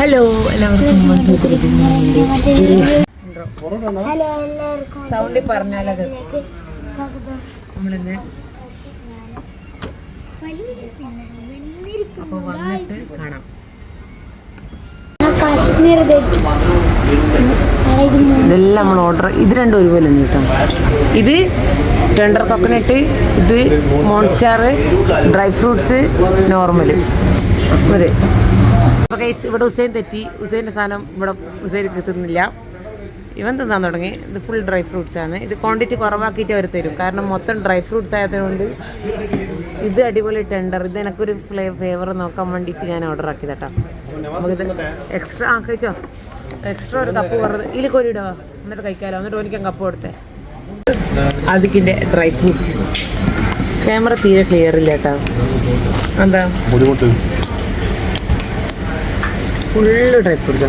Hello എല്ലാവർക്കും സൗണ്ടിൽ പറഞ്ഞാലത് നമ്മളെന്നെ അപ്പോൾ വന്നിട്ട് കാണാം. ഇതെല്ലാം നമ്മൾ ഓർഡർ, ഇത് രണ്ടും ഒരുപോലെ തന്നെ കേട്ടോ. ഇത് ടെൻഡർ കോക്കനട്ട്, ഇത് മോൺസ്റ്റാർ, ഡ്രൈ ഫ്രൂട്ട്സ്, നോർമൽ. അതെ. അപ്പോൾ ഗൈസ് ഇവിടെ ഹുസൈൻ തെറ്റി. ഹുസൈൻ്റെ സാധനം ഇവിടെ ഹുസൈൻ തിന്നില്ല, ഇവൻ തിന്നാൻ തുടങ്ങി. ഇത് ഫുൾ ഡ്രൈ ഫ്രൂട്ട്സ് ആണ്. ഇത് ക്വാണ്ടിറ്റി കുറവാക്കിയിട്ട് അവർ തരും, കാരണം മൊത്തം ഡ്രൈ ഫ്രൂട്ട്സ് ആയതുകൊണ്ട്. ഇത് അടിപൊളി ടെൻഡർ. ഇത് എനിക്കൊരു ഫ്ലേവർ നോക്കാൻ വേണ്ടിയിട്ട് ഞാൻ ഓർഡർ ആക്കിയത് കേട്ടോ. നമുക്കിത് എക്സ്ട്രാ കഴിച്ചോ, എക്സ്ട്രാ ഒരു കപ്പ് കുറവ് ഇതിൽ കോരിയിടുക, എന്നിട്ട് കഴിക്കാമല്ലോ. എന്നിട്ട് ഓനിക്കാൻ കപ്പ് കൊടുത്തേ. അതിക്കിൻ്റെ ഡ്രൈ ഫ്രൂട്ട്സ്. ക്യാമറ തീരെ ക്ലിയർ ഇല്ല കേട്ടോ. എന്താ ഫുള്ള് ഡ്രൈ ഫ്രൂട്ട്സാ.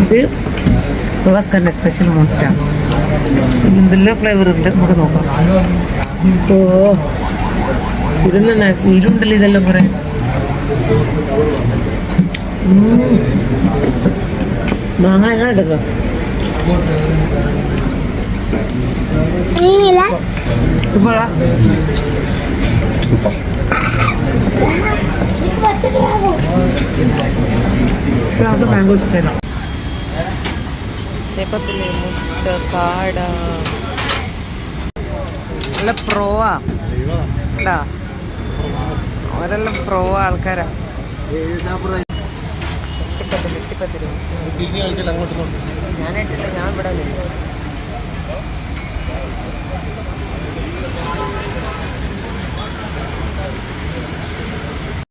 ഇത് ഗവാസ്കറിൻ്റെ സ്പെഷ്യൽ മോൺസ്റ്റർ. എന്തെല്ലാം ഫ്ലേവർ ഉണ്ട് നമുക്ക് നോക്കാം. ഓ ഇതെന്നെ ഇരുണ്ടല്ലോ ഇതെല്ലാം കുറേ. മാങ്ങ എങ്ങനെ എടുക്കാം? സൂപ്പറാ. അത് മാംഗോ ചിക്കനാ. കാട നല്ല പ്രോവാ ഉണ്ടാ, അവരെല്ലാം പ്രോ ആൾക്കാരാ. ഞാനായിട്ടില്ല, ഞാൻ ഇവിടെ